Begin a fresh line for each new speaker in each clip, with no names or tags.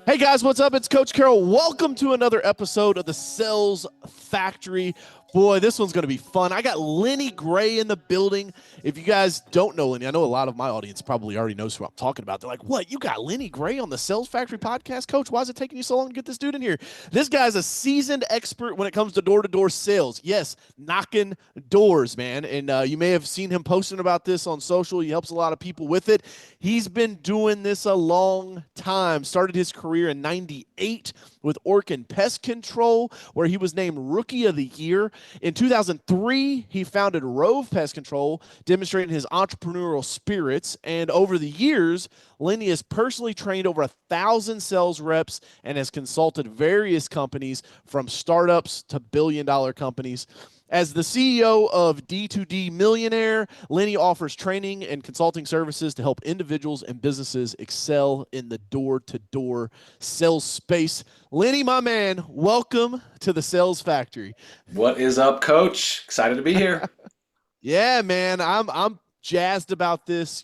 Hey guys, what's up? It's Coach Carroll. Welcome to another episode of the Sales Factory. Boy, this one's going to be fun. I got Lenny Gray in the building. If you guys don't know Lenny, I know a lot of my audience probably already knows who I'm talking about. They're like, what? You got Lenny Gray on the Sales Factory podcast? Coach, why is it taking you so long to get this dude in here? This guy's a seasoned expert when it comes to door-to-door sales. Yes, knocking doors, man. And you may have seen him posting about this on social. He helps a lot of people with it. He's been doing this a long time. Started his career in 98 with Orkin Pest Control, where he was named Rookie of the Year. In 2003, he founded Rove Pest Control, demonstrating his entrepreneurial spirits. And over the years, Lenny has personally trained over 1,000 sales reps and has consulted various companies from startups to billion-dollar companies. As the CEO of Door Millionaire, Lenny offers training and consulting services to help individuals and businesses excel in the door-to-door sales space. Lenny, my man, welcome to the Sales Factory.
What is up, Coach? Excited to be here.
Yeah, man, I'm jazzed about this.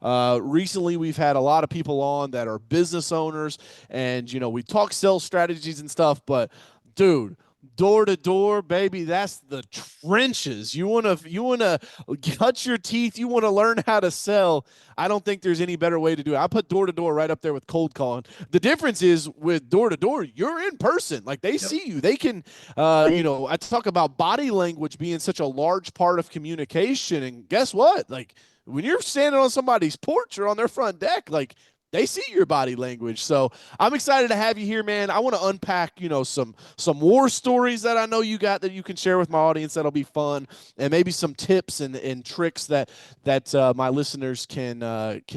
Recently we've had a lot of people on that are business owners, and we talk sales strategies and stuff, but dude, door to door, baby, that's the trenches. You want to cut your teeth, you want to learn how to sell. I don't think there's any better way to do it. I put door to door right up there with cold calling. The difference is with door to door, you're in person. Like they see you. They can I talk about body language being such a large part of communication, and guess what? Like when you're standing on somebody's porch or on their front deck, like they see your body language. So I'm excited to have you here, man. I want to unpack, some war stories that I know you got that you can share with my audience. That'll be fun, and maybe some tips and tricks that my listeners can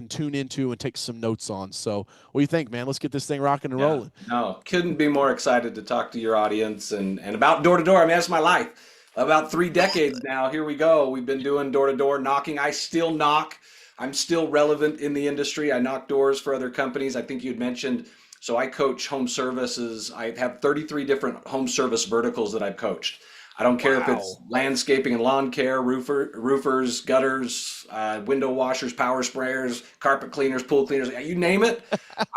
tune into and take some notes on. So what do you think, man? Let's get this thing rocking and rolling.
No, couldn't be more excited to talk to your audience and about door to door. I mean, that's my life. About 3 decades now. Here we go. We've been doing door to door knocking. I still knock. I'm still relevant in the industry. I knock doors for other companies. I think you'd mentioned, so I coach home services. I have 33 different home service verticals that I've coached. I don't care if it's landscaping and lawn care, roofers, gutters, window washers, power sprayers, carpet cleaners, pool cleaners, you name it.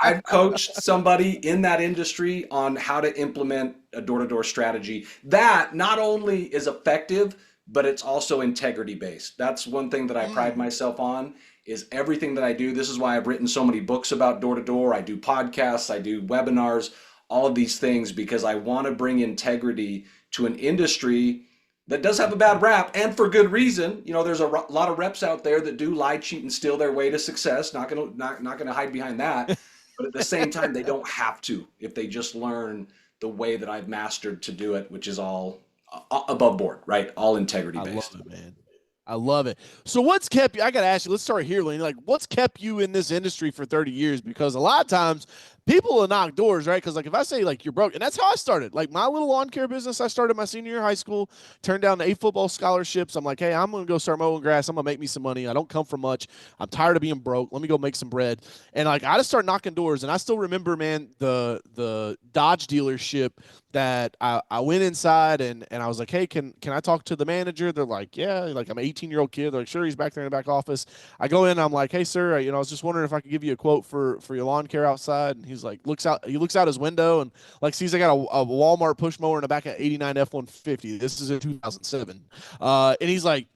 I've coached somebody in that industry on how to implement a door-to-door strategy that not only is effective, but it's also integrity based. That's one thing that I pride myself on, is everything that I do. This is why I've written so many books about door to door. I do podcasts, I do webinars, all of these things, because I want to bring integrity to an industry that does have a bad rap, and for good reason. There's a lot of reps out there that do lie, cheat, and steal their way to success. Not gonna hide behind that. But at the same time, they don't have to if they just learn the way that I've mastered to do it, which is all above board, right? All integrity based.
I love it, man. I love it. So what's kept you? I got to ask you, let's start here, Lenny. Like, what's kept you in this industry for 30 years? Because a lot of times people will knock doors, right? Because like if I say like you're broke, and that's how I started. Like my little lawn care business, I started my senior year of high school, turned down 8 football scholarships. I'm like, hey, I'm going to go start mowing grass. I'm going to make me some money. I don't come from much. I'm tired of being broke. Let me go make some bread. And like I just started knocking doors. And I still remember, man, the Dodge dealership that I went inside and I was like, hey, can I talk to the manager? They're like, yeah. Like I'm an 18-year-old kid. They're like, sure, he's back there in the back office. I go in, I'm like, hey, sir, I was just wondering if I could give you a quote for your lawn care outside. And he's like, he looks out his window and like sees I got a Walmart push mower in the back of 89 F-150. This is in 2007. And he's like,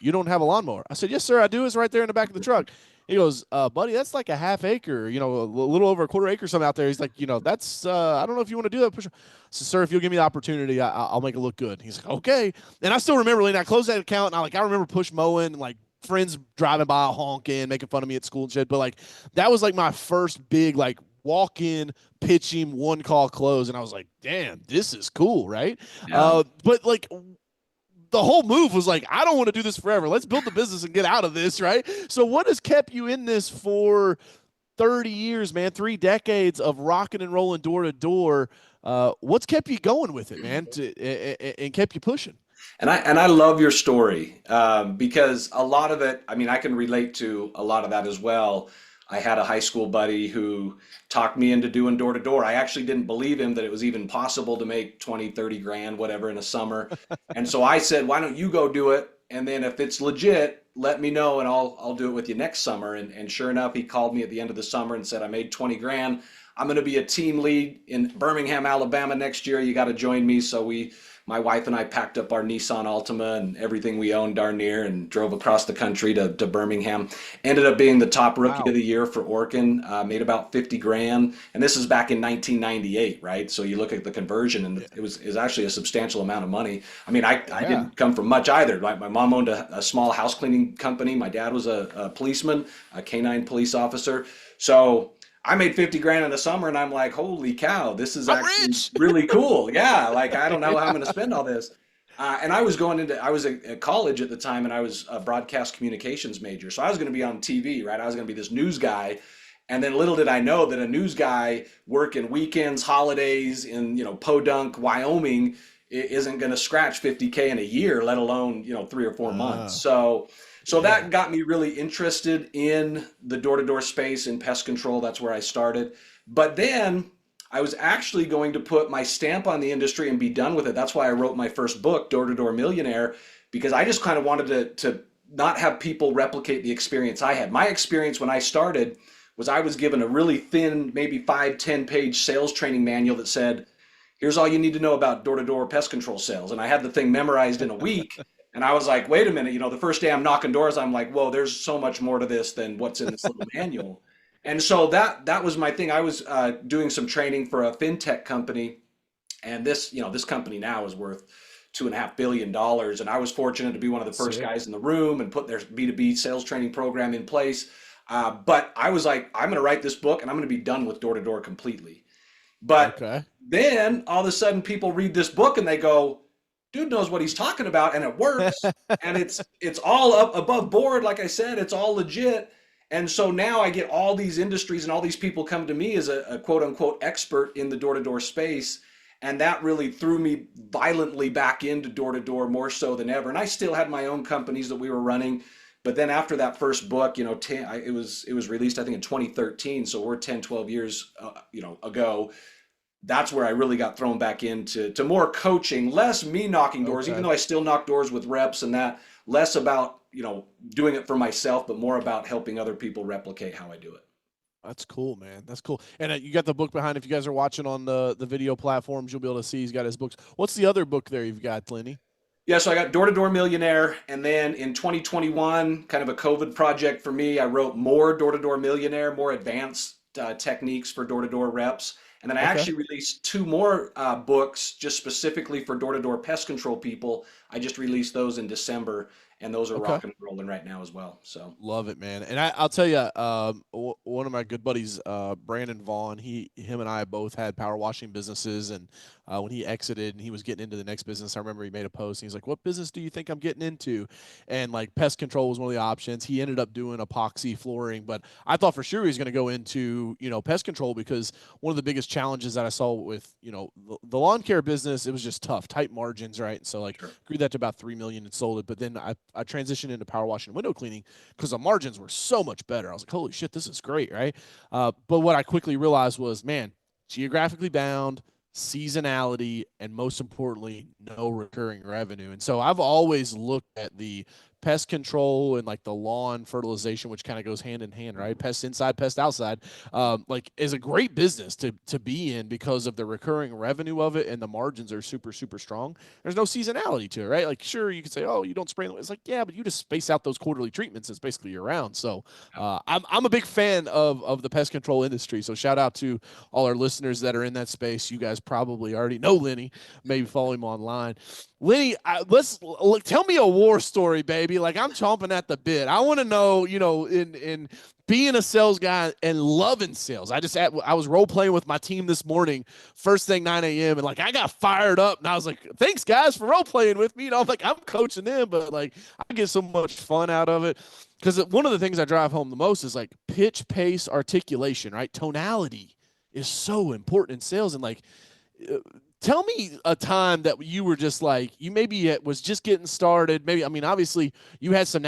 you don't have a lawnmower? I said, yes, sir, I do. It's right there in the back of the truck. He goes, buddy, that's like a half acre, a little over a quarter acre something out there. He's like, that's, I don't know if you want to do that. So, sir, if you'll give me the opportunity, I'll make it look good. He's like, okay. And I still remember, Lena, I closed that account and I remember push mowing and like friends driving by honking, making fun of me at school and shit. But like, that was like my first big, like, walk in, pitch him, 1-call close. And I was like, damn, this is cool. Right.
Yeah.
But like, the whole move was like, I don't want to do this forever. Let's build the business and get out of this, right? So what has kept you in this for 30 years, man? 3 decades of rocking and rolling door to door. What's kept you going with it, man, and kept you pushing?
And I love your story because a lot of it, I mean, I can relate to a lot of that as well. I had a high school buddy who talked me into doing door to door. I actually didn't believe him that it was even possible to make 20, 30 grand, whatever, in a summer. And so I said, why don't you go do it? And then if it's legit, let me know and I'll do it with you next summer. And sure enough, he called me at the end of the summer and said, I made 20 grand. I'm going to be a team lead in Birmingham, Alabama next year. You got to join me. So my wife and I packed up our Nissan Altima and everything we owned darn near and drove across the country to Birmingham. Ended up being the top rookie of
Wow.
the year for Orkin. Made about 50 grand. And this is back in 1998, right? So you look at the conversion and
Yeah.
it was actually a substantial amount of money. I mean, I
Yeah.
didn't come from much either. Right? My mom owned a small house cleaning company. My dad was a policeman, a canine police officer. So I made 50 grand in the summer and I'm like, holy cow, this is
I'm
actually
rich.
really cool. Yeah, like I don't know how I'm
Yeah.
going to spend all this. And I was at college at the time and I was a broadcast communications major. So I was going to be on TV, right? I was going to be this news guy. And then little did I know that a news guy working weekends, holidays in, Podunk, Wyoming isn't going to scratch 50K in a year, let alone, 3 or 4 months.
Uh,
So
yeah.
that got me really interested in the door-to-door space in pest control. That's where I started. But then I was actually going to put my stamp on the industry and be done with it. That's why I wrote my first book, Door Millionaire, because I just kind of wanted to not have people replicate the experience I had. My experience when I started was I was given a really thin, maybe 5, 10 page sales training manual that said, here's all you need to know about door-to-door pest control sales. And I had the thing memorized in a week. And I was like, wait a minute, the first day I'm knocking doors, I'm like, whoa, there's so much more to this than what's in this little manual. And so that was my thing. I was doing some training for a fintech company, and this company now is worth $2.5 billion. And I was fortunate to be one of the first
Sick.
guys in the room and put their B2B sales training program in place. But I was like, I'm going to write this book and I'm going to be done with door to door completely. But
Okay.
then all of a sudden people read this book and they go, dude knows what he's talking about and it works and it's all up above board. Like I said, it's all legit. And so now I get all these industries and all these people come to me as a quote unquote expert in the door to door space. And that really threw me violently back into door to door more so than ever. And I still had my own companies that we were running. But then after that first book, it was released, I think in 2013. So we're 10, 12 years, ago. That's where I really got thrown back into more coaching, less me knocking doors, even
Okay.
though I still knock doors with reps and that, less about, doing it for myself, but more about helping other people replicate how I do it.
That's cool, man. That's cool. And you got the book behind. If you guys are watching on the video platforms, you'll be able to see he's got his books. What's the other book there you've got, Lenny?
Yeah, so I got Door Millionaire, and then in 2021, kind of a COVID project for me, I wrote more Door Millionaire, more advanced techniques for door to door reps. And then I
Okay.
actually released two more books just specifically for door to door pest control people. I just released those in December, and those are
Okay.
rocking and rolling right now as well. So,
Love it, man. And I'll tell you, one of my good buddies, Brandon Vaughn, him and I both had power washing businesses. And when he exited and he was getting into the next business, I remember he made a post. And he's like, "What business do you think I'm getting into?" And like pest control was one of the options. He ended up doing epoxy flooring, but I thought for sure he was going to go into pest control because one of the biggest challenges that I saw with the lawn care business, it was just tough, tight margins, right? So like
sure.
grew that to about 3 million and sold it. But then I transitioned into power washing and window cleaning because the margins were so much better. I was like, holy shit, this is great, right? But what I quickly realized was, man, geographically bound, seasonality, and most importantly, no recurring revenue. And so I've always looked at the pest control and like the lawn fertilization, which kind of goes hand in hand, right? Pest inside, pest outside, like is a great business to be in because of the recurring revenue of it, and the margins are super super strong. There's no seasonality to it, right? Like sure you could say, oh, you don't spray. It's like yeah, but you just space out those quarterly treatments. It's basically year round. So I'm a big fan of the pest control industry. So shout out to all our listeners that are in that space. You guys probably already know Lenny, maybe follow him online. Lenny, tell me a war story, baby. Like I'm chomping at the bit. I want to know, in being a sales guy and loving sales. I was role playing with my team this morning, first thing 9 a.m. and like I got fired up and I was like, thanks guys for role playing with me. I'm like I'm coaching them, but like I get so much fun out of it because one of the things I drive home the most is like pitch, pace, articulation, right? Tonality is so important in sales and like uh, Tell me a time that you were just like, you maybe it was just getting started. Maybe, I mean, obviously you had some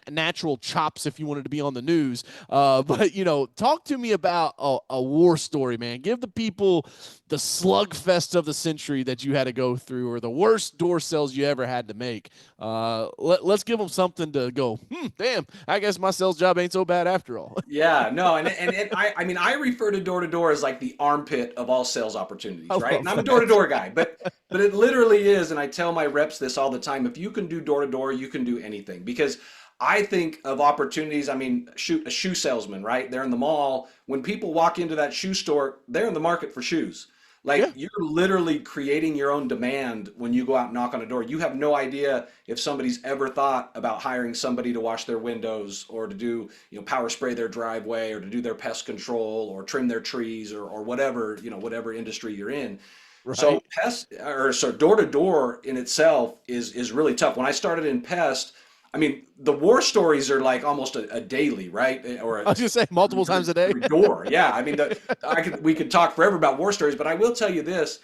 natural chops if you wanted to be on the news. But, talk to me about a war story, man. Give the people the slugfest of the century that you had to go through, or the worst door sales you ever had to make. Let's give them something to go, damn, I guess my sales job ain't so bad after all.
Yeah, no, I mean, I refer to door as like the armpit of all sales
I
opportunities, right? And
love
I'm a door to
that.
door guy, but it literally is, and I tell my reps this all the time. If you can do door to door, you can do anything. Because I think of opportunities. I mean, shoot, a shoe salesman, right? They're in the mall. When people walk into that shoe store, they're in the market for shoes. Like
Yeah.
you're literally creating your own demand when you go out and knock on a door. You have no idea if somebody's ever thought about hiring somebody to wash their windows or to do, power spray their driveway or to do their pest control or trim their trees or whatever, whatever industry you're in. So
Right.
door to door in itself is really tough. When I started in pest, I mean, the war stories are like almost a daily, right? Or
I was going to say multiple times a day.
every door. Yeah, I mean, we could talk forever about war stories, but I will tell you this: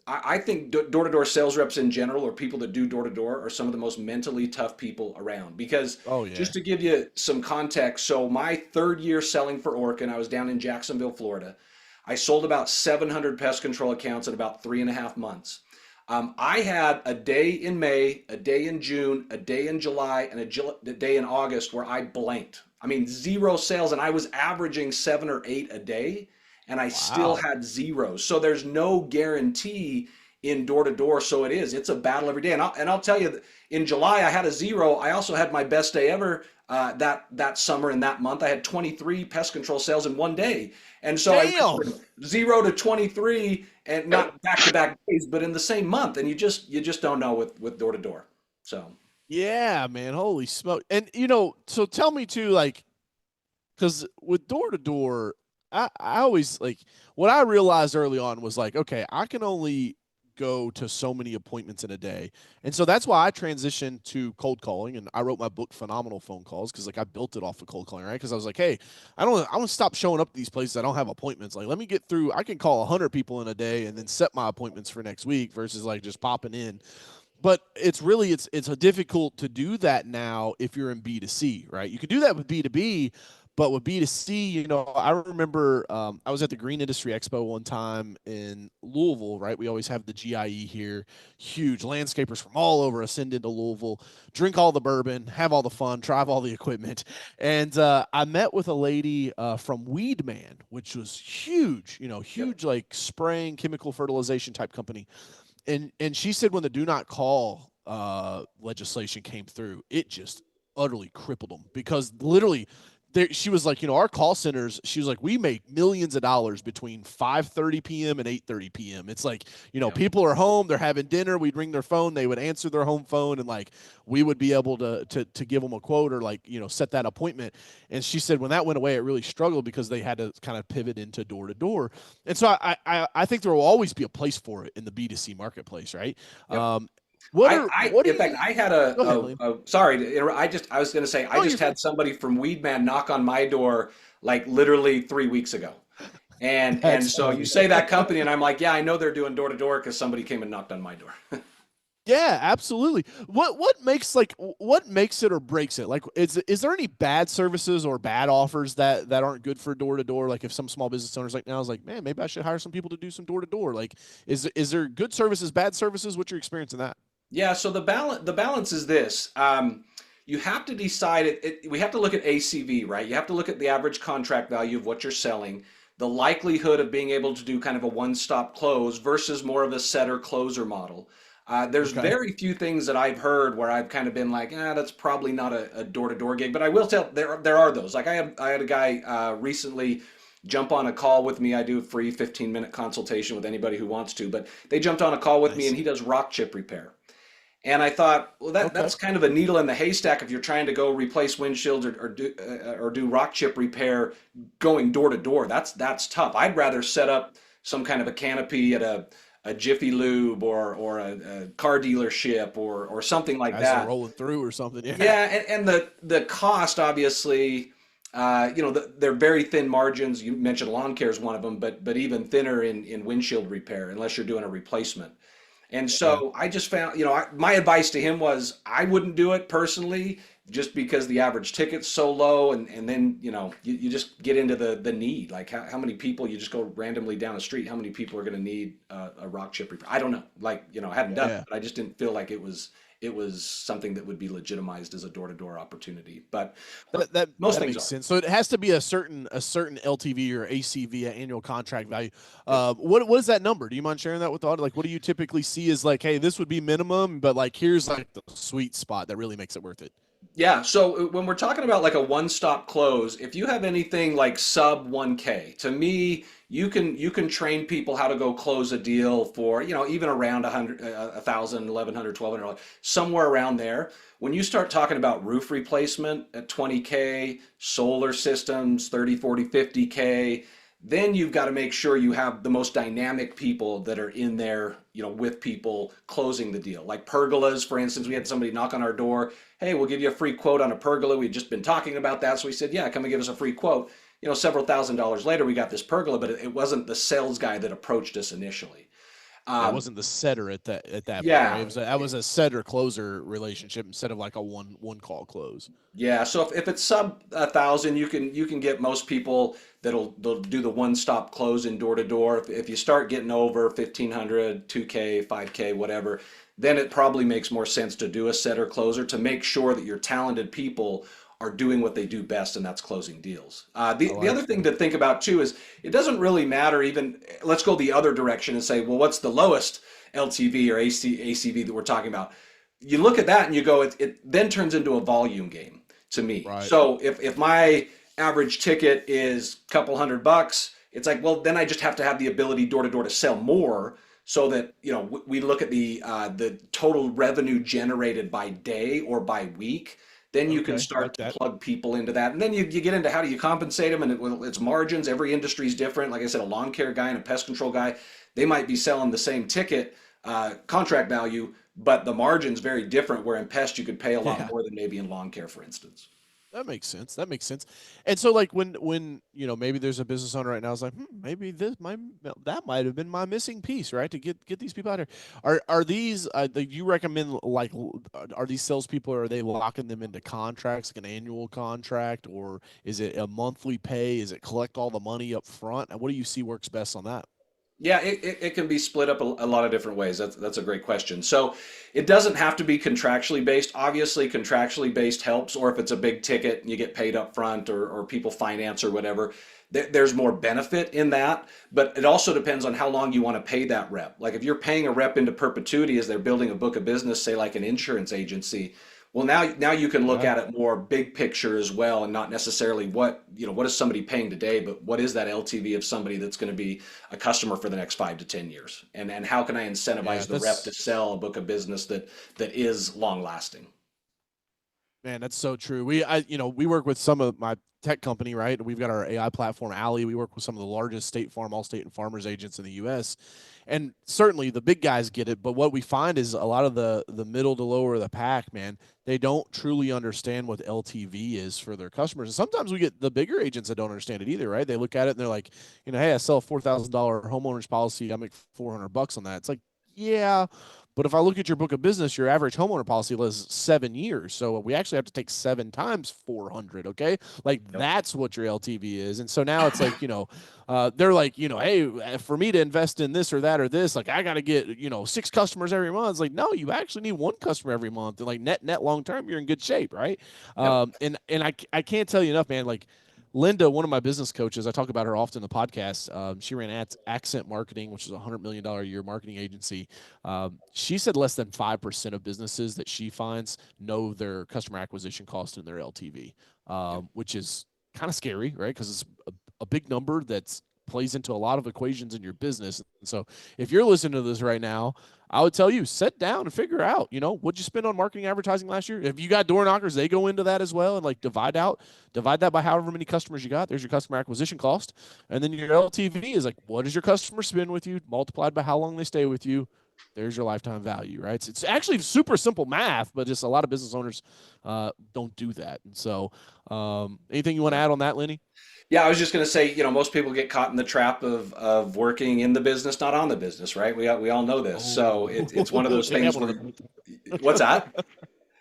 I think door to door sales reps in general, or people that do door to door, are some of the most mentally tough people around. Because
Oh, yeah.
just to give you some context, so my third year selling for Orkin, I was down in Jacksonville, Florida. I sold about 700 pest control accounts in about 3.5 months. I had a day in May, a day in June, a day in July, and a day in August where I blanked. I mean, zero sales, and I was averaging 7 or 8 a day, and I still
Wow.
had zeros. So there's no guarantee in door to door. So it's a battle every day. And I'll tell you, in July I had a zero. I also had my best day ever that summer and that month. I had 23 pest control sales in one day. And so I went
Damn.
from 0 to 23, and not back to back days, but in the same month. And you just don't know with door to door. So
Yeah, man. Holy smoke. And so tell me too, like, because with door to door, I always like what I realized early on was like, okay, I can only go to so many appointments in a day. And so that's why I transitioned to cold calling, and I wrote my book Phenomenal Phone Calls, because like I built it off of cold calling, right? Because I was like, hey, I want to stop showing up these places I don't have appointments. Like, let me get through, I can call 100 people in a day and then set my appointments for next week versus like just popping in. But it's a difficult to do that now if you're in B2C, right? You could do that with B2B, but with B2C, I remember I was at the Green Industry Expo one time in Louisville, right? We always have the GIE here. Huge landscapers from all over ascend into Louisville, drink all the bourbon, have all the fun, drive all the equipment. And I met with a lady from Weedman, which was huge,
yep.
huge like spraying chemical fertilization type company. And she said when the do not call legislation came through, it just utterly crippled them, because literally she was like, our call centers, she was like, we make millions of dollars between 5:30 p.m. and 8:30 p.m. It's like,
Yep.
people are home, they're having dinner, we'd ring their phone, they would answer their home phone, and like we would be able to give them a quote, or like, set that appointment. And she said when that went away, it really struggled because they had to kind of pivot into door to door. And so I think there will always be a place for it in the B2C marketplace, right?
Yep.
What do
In fact,
you
I had
go ahead, Liam?
sorry to interrupt. I was going to say, I
Oh, you're
just
fine.
had somebody from Weedman knock on my door like literally 3 weeks ago. And
That's
so you
funny.
say that company, and I'm like, yeah, I know they're doing door to door because somebody came and knocked on my door.
Yeah, absolutely. What makes it or breaks it? Like, is there any bad services or bad offers that aren't good for door to door? Like, if some small business owners like now is like, man, maybe I should hire some people to do some door to door. Like, is there good services, bad services? What's your experience in that?
Yeah, so the balance is this. You have to decide we have to look at ACV, right? You have to look at the average contract value of what you're selling, the likelihood of being able to do kind of a one-stop close versus more of a setter closer model. There's
Okay.
very few things that I've heard where I've kind of been like, that's probably not a door-to-door gig. But I will tell there are those. Like I had a guy recently jump on a call with me. I do a free 15-minute consultation with anybody who wants to, but they jumped on a call with me,
Nice.
and he does rock chip repair. And I thought, well,
Okay.
that's kind of a needle in the haystack if you're trying to go replace windshields or do rock chip repair going door to door. That's tough. I'd rather set up some kind of a canopy at a Jiffy Lube or a car dealership or something like
As they're
that.
rolling through or something. Yeah.
Yeah, and the cost obviously they're very thin margins. You mentioned lawn care is one of them, but even thinner in windshield repair, unless you're doing a replacement. And
Yeah.
so I just found, my advice to him was I wouldn't do it personally, just because the average ticket's so low, and then you just get into the need. Like how many people, you just go randomly down the street, how many people are going to need a rock chip repair? I don't know. Like, I hadn't done it,
Yeah.
but I just didn't feel like it was something that would be legitimized as a door-to-door opportunity. But most
That
things
makes
are.
sense. So it has to be a certain LTV or ACV, annual contract value. What is that number? Do you mind sharing that with the audience? Like, what do you typically see as like, hey, this would be minimum, but like here's like the sweet spot that really makes it worth it.
Yeah, so when we're talking about like a one-stop close, if you have anything like sub 1K, to me, you can train people how to go close a deal for, even around 100, 1,000, 1,100, 1,200, somewhere around there. When you start talking about roof replacement at 20K, solar systems 30, 40, 50K, then you've got to make sure you have the most dynamic people that are in there, with people closing the deal. Like pergolas, for instance, we had somebody knock on our door. Hey, we'll give you a free quote on a pergola. We'd just been talking about that. So we said, yeah, come and give us a free quote. Several $1,000s later, we got this pergola, but it wasn't the sales guy that approached us initially.
Yeah, it
Um,
wasn't the setter at that point, right?
yeah,
That was a setter closer relationship instead of like a one call close.
Yeah, so if it's sub 1,000, you can get most people they'll do the one stop close in door to door. If you start getting over 1,500, 2K, 5K, whatever, then it probably makes more sense to do a setter closer to make sure that your talented people are doing what they do best, and that's closing deals.
I
The
like
other thing
that.
to think about too is it doesn't really matter even. Let's go the other direction and say, well, what's the lowest LTV or ACV that we're talking about? You look at that and you go, it then turns into a volume game to me.
Right.
So if my average ticket is a couple $100, it's like, well, then I just have to have the ability door to door to sell more, so that we look at the total revenue generated by day or by week. Then you can
Okay. I
start
like
to
that.
plug people into that, and then you get into how do you compensate them, and well, it's margins. Every industry is different. Like I said, a lawn care guy and a pest control guy, they might be selling the same ticket contract value, but the margin's very different. Where in pest, you could pay a lot
Yeah.
more than maybe in lawn care, for instance.
That makes sense. That makes sense. And so, like, when maybe there's a business owner right now, is like, maybe that might have been my missing piece, right? To get these people out here. Are these? Do you recommend like, are these salespeople? Are they locking them into contracts, like an annual contract, or is it a monthly pay? Is it collect all the money up front? And what do you see works best on that?
Yeah, it can be split up a lot of different ways. That's a great question. So it doesn't have to be contractually based. Obviously, contractually based helps, or if it's a big ticket and you get paid up front, or people finance or whatever, there's more benefit in that. But it also depends on how long you want to pay that rep. Like if you're paying a rep into perpetuity as they're building a book of business, say like an insurance agency, well, now you can look
Yeah.
at it more big picture as well, and not necessarily what is somebody paying today, but what is that LTV of somebody that's going to be a customer for the next 5 to 10 years, and how can I
Yeah.
incentivize the rep to sell a book of business that is long lasting.
Man, that's so true. We work with some of my tech company, right? We've got our AI platform, Alley. We work with some of the largest State Farm, Allstate, and Farmers agents in the U.S. And certainly the big guys get it, but what we find is a lot of the middle to lower of the pack, man, they don't truly understand what LTV is for their customers. And sometimes we get the bigger agents that don't understand it either, right? They look at it and they're like, hey, I sell a $4,000 homeowners policy, I make $400 on that. It's like, yeah, but if I look at your book of business, your average homeowner policy lives 7 years. So we actually have to take 7 times 400. Okay. Like
Yep.
that's what your LTV is. And so now it's like, they're like, hey, for me to invest in this or that or this, like I got to get, 6 customers every month. It's like, no, you actually need 1 customer every month. And like net long term, you're in good shape. Right.
Yep.
And I can't tell you enough, man. Like, Linda, one of my business coaches, I talk about her often in the podcast. She ran Accent Marketing, which is a $100 million a year marketing agency. She said less than 5% of businesses that she finds know their customer acquisition cost and their LTV,
Yep.
which is kind of scary, right? Because it's a big number that's plays into a lot of equations in your business. And so if you're listening to this right now, I would tell you, sit down and figure out, what'd you spend on marketing advertising last year? If you got door knockers, they go into that as well, and like divide that by however many customers you got. There's your customer acquisition cost. And then your LTV is like, what does your customer spend with you multiplied by how long they stay with you? There's your lifetime value, right? It's actually super simple math, but just a lot of business owners don't do that. And so, anything you want to
Yeah.
add on that, Lenny?
Yeah, I was just going to say, most people get caught in the trap of working in the business, not on the business, right? We all know this. So it's one of
Oh,
those
take that
things
one to
where,
the bank.
what's that?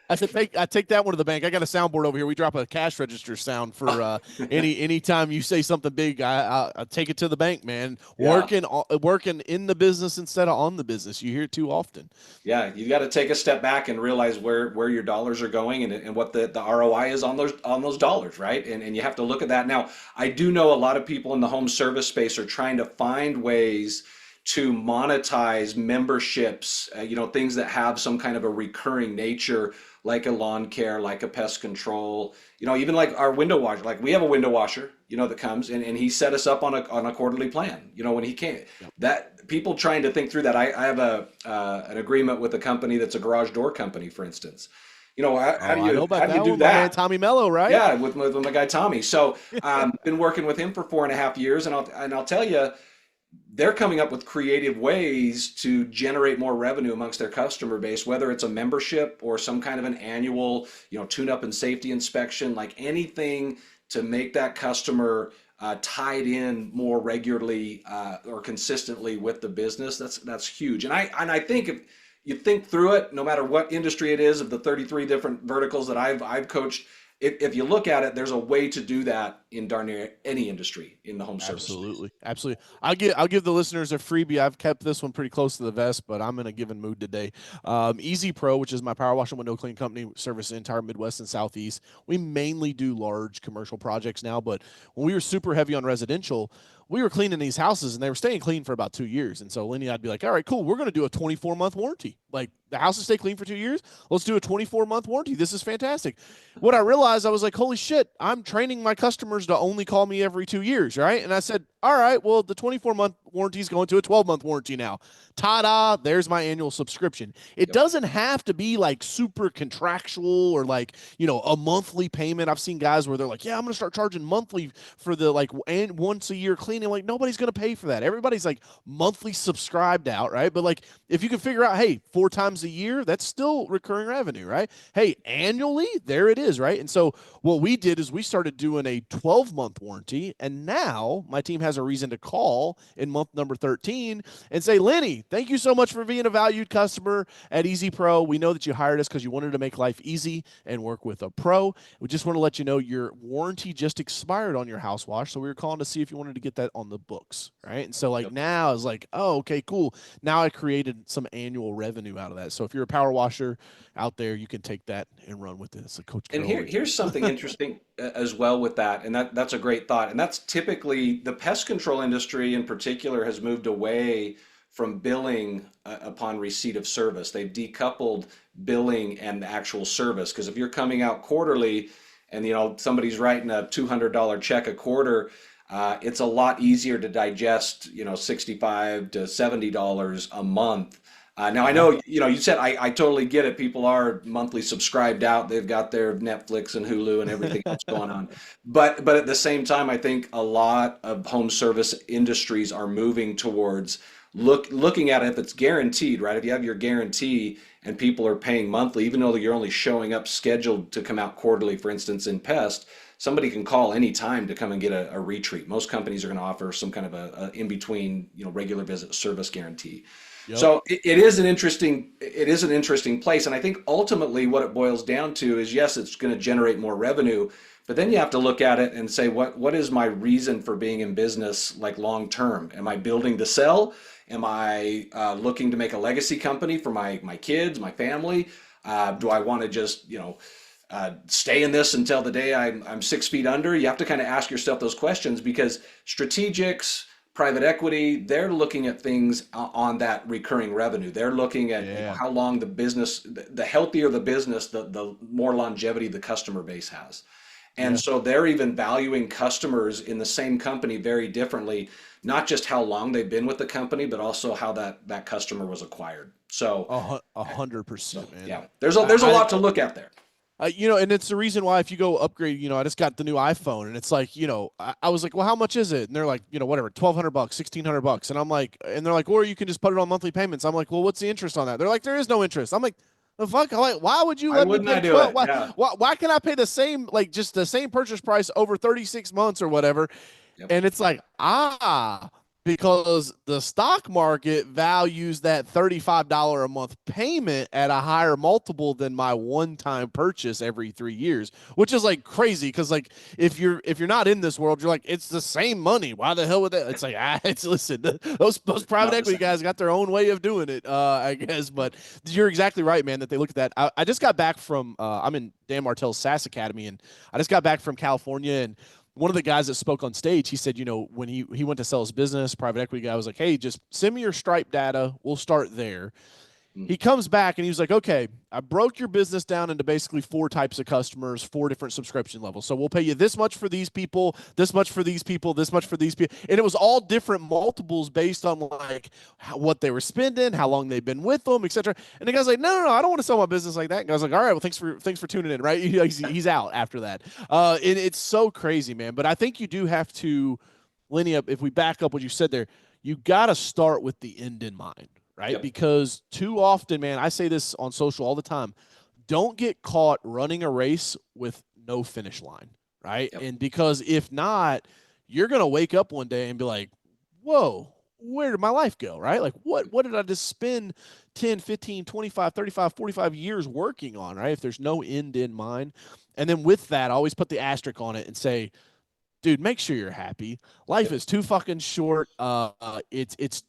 I said, I take that one to the bank. I got a soundboard over here. We drop a cash register sound for anytime you say something big. I take it to the bank, man.
Yeah.
Working in the business instead of on the business. You hear it too often.
Yeah, you got to take a step back and realize where your dollars are going and what the ROI is on those dollars, right? And you have to look at that. Now, I do know a lot of people in the home service space are trying to find ways to monetize memberships, things that have some kind of a recurring nature, like a lawn care, like a pest control, even like our window washer. Like we have a window washer, that comes and he set us up on a quarterly plan, when he came.
Yep.
That people trying to think through that. I have an agreement with a company that's a garage door company, for instance. How do
I know about
you
that
do
one. My man
that?
Tommy Mello, right?
Yeah, with my guy Tommy. So been working with him for 4.5 years, and I'll tell you, they're coming up with creative ways to generate more revenue amongst their customer base, whether it's a membership or some kind of an annual, tune-up and safety inspection, like anything to make that customer tied in more regularly or consistently with the business. That's huge. And I think if you think through it, no matter what industry it is, of the 33 different verticals that I've coached, if you look at it, there's a way to do that in darn near any industry in the home service space.
Absolutely. I'll give the listeners a freebie. I've kept this one pretty close to the vest, but I'm in a given mood today. Easy Pro, which is my power wash and window clean company, service the entire Midwest and Southeast. We mainly do large commercial projects now, but when we were super heavy on residential, we were cleaning these houses and they were staying clean for about 2 years. And so Lenny, I'd be like, all right, cool. We're going to do a 24-month warranty. Like the houses stay clean for 2 years. Let's do a 24-month warranty. This is fantastic. What I realized, I was like, holy shit, I'm training my customers to only call me every 2 years. Right. And I said, all right, well, the 24-month warranty is going to a 12-month warranty now. Ta-da, there's my annual subscription. It doesn't have to be like super contractual or like, a monthly payment. I've seen guys where they're like, yeah, I'm going to start charging monthly for the like once a year cleaning. Like nobody's going to pay for that. Everybody's like monthly subscribed out, right? But like if you can figure out, hey, 4 times a year, that's still recurring revenue, right? Hey, annually, there it is, right? And so what we did is we started doing a 12-month warranty, and now my team has a reason to call in month number 13 and say, Lenny, thank you so much for being a valued customer at Easy Pro. We know that you hired us because you wanted to make life easy and work with a pro. We just want to let you know your warranty just expired on your house wash, so we were calling to see if you wanted to get that on the books, right? And so like now it's like, oh, okay, cool. Now I created some annual revenue out of that. So if you're a power washer out there, you can take that and run with it. It's a Coach
And
Carroll.
here's something interesting as well with that, and that's a great thought. And that's typically the pest control industry in particular has moved away from billing upon receipt of service. They've decoupled billing and the actual service, because if you're coming out quarterly and somebody's writing a $200 check a quarter, it's a lot easier to digest, $65 to $70 a month. Now I know, you said I totally get it. People are monthly subscribed out. They've got their Netflix and Hulu and everything else going on. But at the same time, I think a lot of home service industries are moving towards looking at it if it's guaranteed, right? If you have your guarantee and people are paying monthly, even though you're only showing up scheduled to come out quarterly, for instance, in pest, somebody can call any time to come and get a retreat. Most companies are going to offer some kind of a in between, regular visit service guarantee.
Yep.
So it is an interesting place. And I think ultimately what it boils down to is, yes, it's going to generate more revenue, but then you have to look at it and say, what is my reason for being in business, like long term? Am I building to sell? Am I looking to make a legacy company for my kids, my family? Do I want to just, stay in this until the day I'm 6 feet under? You have to kind of ask yourself those questions, because strategics, private equity, they're looking at things on that recurring revenue. They're looking at how long the business, the healthier the business, the more longevity the customer base has. And so they're even valuing customers in the same company very differently, not just how long they've been with the company, but also how that customer was acquired. So
100%, man.
yeah, there's a lot to look at there.
And it's the reason why if you go upgrade, I just got the new iPhone and it's like, I was like, well, how much is it? And they're like, whatever, $1,200, $1,600. And I'm like, and they're like, or you can just put it on monthly payments. I'm like, well, what's the interest on that? They're like, there is no interest. I'm like, the fuck? I'm like, why would you
Why
let me
wouldn't I
pay
do
12?
it? Yeah.
Why can I pay the same, like just the same purchase price over 36 months or whatever?
Yep.
And it's like, because the stock market values that $35 a month payment at a higher multiple than my one-time purchase every 3 years, which is like crazy. Because like if you're not in this world, you're like, it's the same money. Why the hell would that? It's like listen, those private equity guys got their own way of doing it, I guess. But you're exactly right, man. That they look at that. I just got back from I'm in Dan Martell's SaaS Academy, and I just got back from California, and one of the guys that spoke on stage, he said, when he went to sell his business, private equity guy was like, hey, just send me your Stripe data. We'll start there. He comes back and he was like, okay, I broke your business down into basically 4 types of customers, 4 different subscription levels. So we'll pay you this much for these people, this much for these people, this much for these people. And it was all different multiples based on like what they were spending, how long they've been with them, etc. And the guy's like, no, I don't want to sell my business like that. And I was like, all right, well, thanks for tuning in, right? He's out after that. It's so crazy, man. But I think you do have to, Lenny, if we back up what you said there, you got to start with the end in mind. Right?
Yep.
Because too often, man, I say this on social all the time, don't get caught running a race with no finish line, right?
Yep.
And because if not, you're going to wake up one day and be like, whoa, where did my life go, right? Like what did I just spend 10, 15, 25, 35, 45 years working on, right? If there's no end in mind. And then with that, I always put the asterisk on it and say, dude, make sure you're happy. Life is too fucking short. It's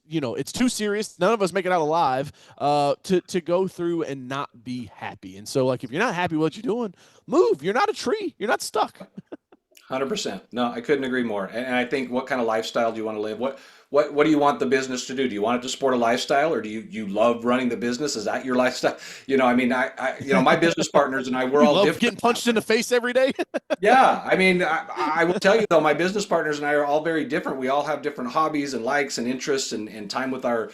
too serious. None of us make it out alive to go through and not be happy. And so, like, if you're not happy with what you're doing, move. You're not a tree. You're not stuck.
100%. No, I couldn't agree more. And I think, what kind of lifestyle do you want to live? What do you want the business to do? Do you want it to support a lifestyle, or do you love running the business? Is that your lifestyle? I mean, my business partners and I, we're
You
all
love
different.
getting punched in the face every day.
Yeah, I mean, I will tell you though, my business partners and I are all very different. We all have different hobbies and likes and interests, and time with our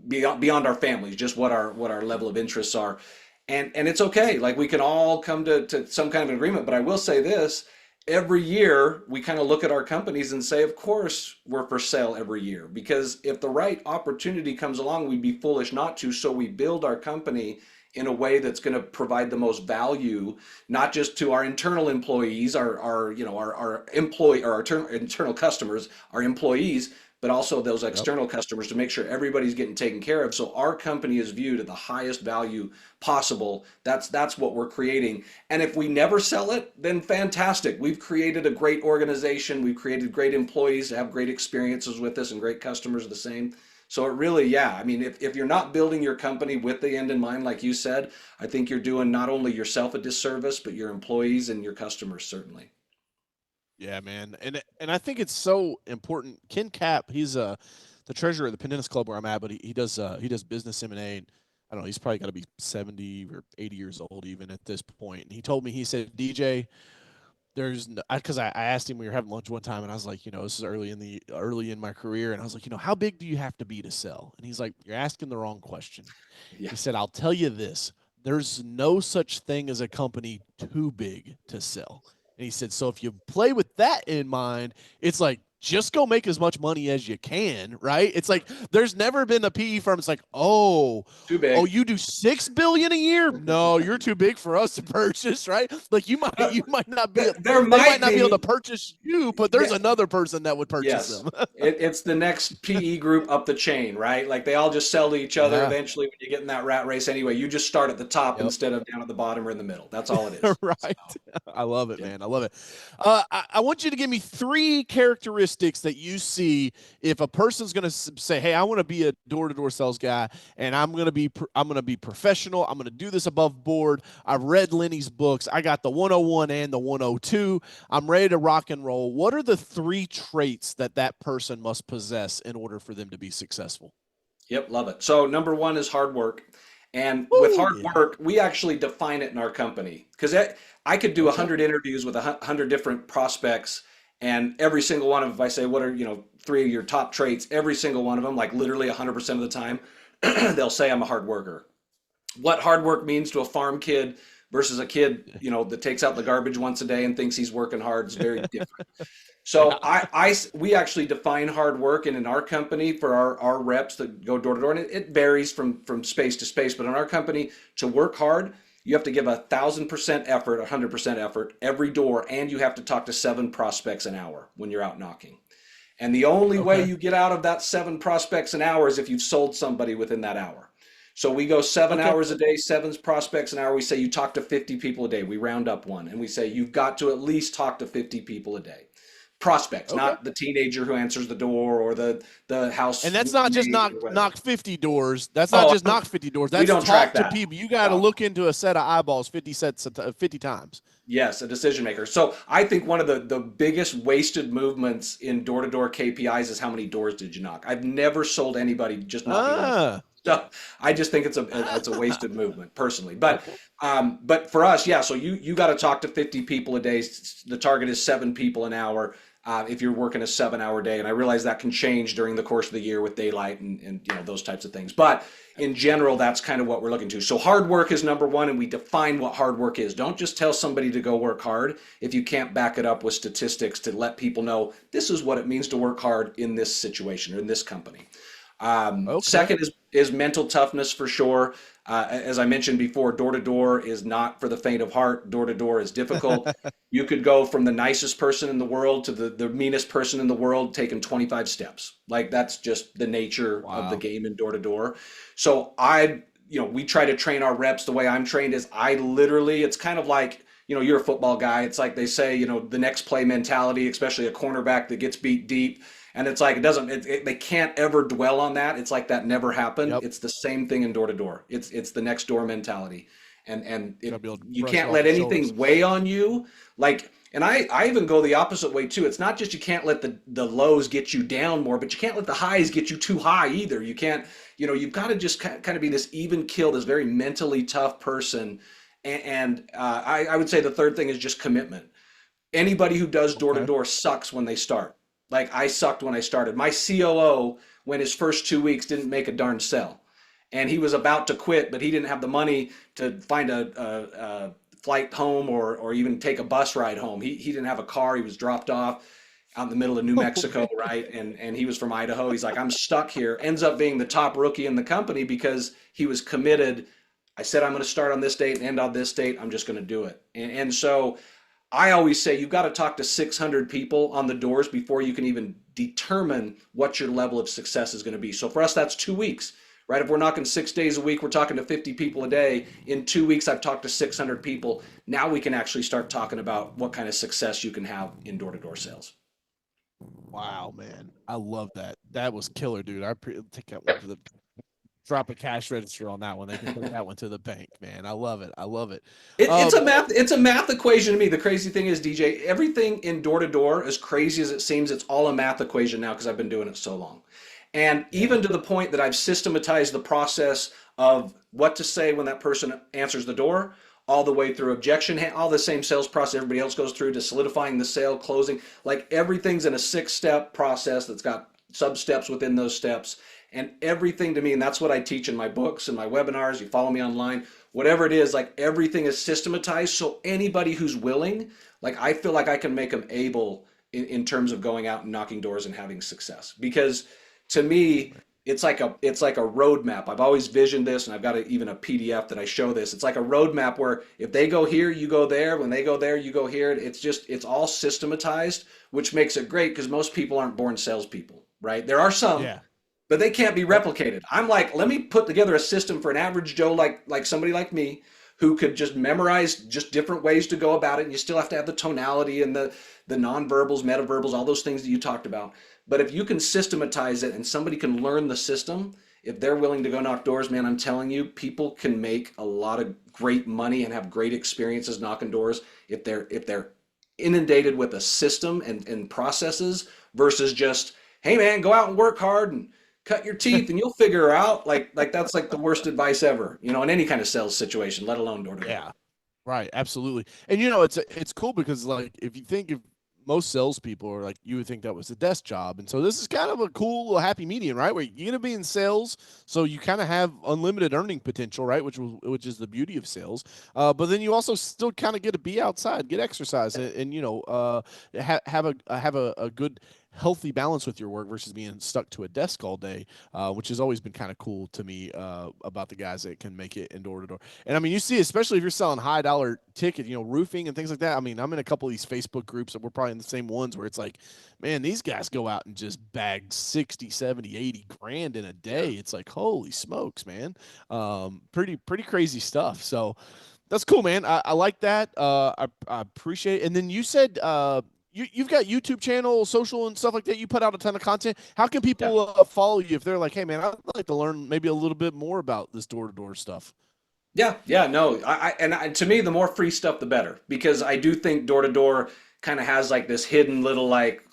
beyond our families, just what our level of interests are. And it's okay. Like, we can all come to some kind of an agreement. But I will say this: every year we kind of look at our companies and say, of course we're for sale every year, because if the right opportunity comes along, we'd be foolish not to. So we build our company in a way that's going to provide the most value, not just to our internal employees, our employee, or our internal customers, our employees, but also those external customers, to make sure everybody's getting taken care of. So our company is viewed at the highest value possible. That's what we're creating. And if we never sell it, then fantastic. We've created a great organization. We've created great employees to have great experiences with us, and great customers the same. So it really, yeah, I mean, if you're not building your company with the end in mind, like you said, I think you're doing not only yourself a disservice, but your employees and your customers certainly.
Yeah, man. And I think it's so important. Ken Cap, he's the treasurer of the Pendennis Club where I'm at, but he does business M&A. And I don't know, he's probably got to be 70 or 80 years old even at this point. And he told me, he said, DJ, because I asked him, we were having lunch one time, and I was like, this is early in my career, and I was like, how big do you have to be to sell? And he's like, you're asking the wrong question. Yeah. He said, I'll tell you this: there's no such thing as a company too big to sell. And he said, so if you play with that in mind, it's like, just go make as much money as you can, right? It's like, there's never been a PE firm. It's like, oh,
too big.
Oh, you do $6 billion a year? No, you're too big for us to purchase, right? Like, you might not be. They might not be able to purchase you, but there's another person that would purchase them.
It's the next PE group up the chain, right? Like, they all just sell to each other. Eventually, when you get in that rat race, anyway, you just start at the top instead of down at the bottom or in the middle. That's all it is.
Right. So, I love it, man. I love it. I want you to give me 3 characteristics that you see if a person's going to say, hey, I want to be a door-to-door sales guy, and I'm going to be professional. I'm going to do this above board. I've read Lenny's books. I got the 101 and the 102. I'm ready to rock and roll. What are the 3 traits that person must possess in order for them to be successful?
Yep, love it. So number 1 is hard work. And with hard work, we actually define it in our company, because I could do 100 interviews with 100 different prospects, and every single one of them, if I say, what are 3 of your top traits, every single one of them, like literally 100% of the time, they'll say I'm a hard worker. what hard work means to a farm kid versus a kid, that takes out the garbage once a day and thinks he's working hard is very different. So
Yeah.
we actually define hard work, and in our company for our reps that go door to door, and it varies from space to space, but in our company, to work hard, you have to give 1,000% effort, 100% effort every door, and you have to talk to 7 prospects an hour when you're out knocking. And the only way
Okay.
you get out of that 7 prospects an hour is if you've sold somebody within that hour. So we go 7
Okay.
hours a day, 7 prospects an hour. We say you talk to 50 people a day. We round up one, and we say you've got to at least talk to 50 people a day. Prospects,
Okay.
not the teenager who answers the door or the house
And that's not just
maid or whatever.
knock 50 doors. That's not
Oh,
just knock 50 doors.
we
That's
don't track
talk to
that.
people. You got to
No.
look into a set of eyeballs 50 times.
Yes, a decision maker. So I think one of the biggest wasted movements in door-to-door KPIs is how many doors did you knock. I've never sold anybody just knocking one.
Ah.
So I just think it's a wasted movement personally.
Okay.
But for us, yeah. So you got to talk to 50 people a day. The target is 7 people an hour. If you're working a 7-hour day, and I realize that can change during the course of the year with daylight and those types of things. But in general, that's kind of what we're looking to. So hard work is number one, and we define what hard work is. Don't just tell somebody to go work hard if you can't back it up with statistics to let people know this is what it means to work hard in this situation or in this company.
Okay.
Second is mental toughness for sure. As I mentioned before, door to door is not for the faint of heart. Door to door is difficult. You could go from the nicest person in the world to the meanest person in the world taking 25 steps. Like that's just the nature of the
Wow.
game in door to door. So we try to train our reps. The way I'm trained is it's kind of like, you're a football guy. It's like they say, the next play mentality, especially a cornerback that gets beat deep. And it's like they can't ever dwell on that. It's like that never happened.
Yep.
It's the same thing in door to door. It's the next door mentality, and
Gotta be able to
you
brush it
can't
off
let
your shoulders.
anything weigh on you. Like, and I even go the opposite way too. It's not just you can't let the lows get you down more, but you can't let the highs get you too high either. You can't, you've got to just kind of be this even kill, this very mentally tough person. I would say the third thing is just commitment. Anybody who does door to
Okay.
door sucks when they start. Like I sucked when I started. My COO, when his first 2 weeks, didn't make a darn sell, and he was about to quit, but he didn't have the money to find a flight home or even take a bus ride home. He didn't have a car. He was dropped off out in the middle of New Mexico, right? And he was from Idaho. He's like, I'm stuck here. Ends up being the top rookie in the company because he was committed. I said I'm going to start on this date and end on this date. I'm just going to do it. And so I always say you've got to talk to 600 people on the doors before you can even determine what your level of success is going to be. So for us, that's 2 weeks, right? If we're knocking 6 days a week, we're talking to 50 people a day. In 2 weeks, I've talked to 600 people. Now we can actually start talking about what kind of success you can have in door-to-door sales.
Wow, man. I love that. That was killer, dude. Take that one to the drop a cash register on that one. They can put that one to the bank, man. I love it. I love it.
It's a math equation to me. The crazy thing is, DJ, everything in door to door, as crazy as it seems, it's all a math equation now because I've been doing it so long. And
Yeah.
even to the point that I've systematized the process of what to say when that person answers the door, all the way through objection, all the same sales process everybody else goes through to solidifying the sale, closing. Like everything's in a 6-step process that's got sub steps within those steps. And everything to me, and that's what I teach in my books and my webinars. You follow me online, whatever it is, like everything is systematized. So anybody who's willing, like I feel like I can make them able in terms of going out and knocking doors and having success. Because to me, it's like a roadmap. I've always visioned this, and I've got even a PDF that I show this. It's like a roadmap where if they go here, you go there. When they go there, you go here. It's all systematized, which makes it great because most people aren't born salespeople, right? There are some,
Yeah.
but they can't be replicated. I'm like, let me put together a system for an average Joe like somebody like me who could just memorize just different ways to go about it. And you still have to have the tonality and the nonverbals, metaverbals, all those things that you talked about. But if you can systematize it and somebody can learn the system, if they're willing to go knock doors, man, I'm telling you, people can make a lot of great money and have great experiences knocking doors if they're inundated with a system and processes versus just, hey man, go out and work hard and cut your teeth and you'll figure out like that's like the worst advice ever, in any kind of sales situation, let alone door to door.
Yeah. Right. Absolutely. And it's cool because like if you think of most salespeople are like, you would think that was a desk job. And so this is kind of a cool little happy medium, right? Where you're going to be in sales. So you kind of have unlimited earning potential, right? Which is the beauty of sales. But then you also still kind of get to be outside, get exercise and have a good, healthy balance with your work versus being stuck to a desk all day, which has always been kind of cool to me about the guys that can make it in door to door. And I mean, you see, especially if you're selling high dollar ticket, roofing and things like that. I mean, I'm in a couple of these Facebook groups that we're probably in the same ones where it's like, man, these guys go out and just bag 60, 70, 80 grand in a day. It's like, holy smokes, man. Pretty crazy stuff. So that's cool, man. I like that. I appreciate it. And then you said, you've got YouTube channel, social and stuff like that. You put out a ton of content. How can people follow you if they're like, hey man, I'd like to learn maybe a little bit more about this door to door stuff?
Yeah, no. To me, the more free stuff, the better, because I do think door to door kind of has like this hidden little like,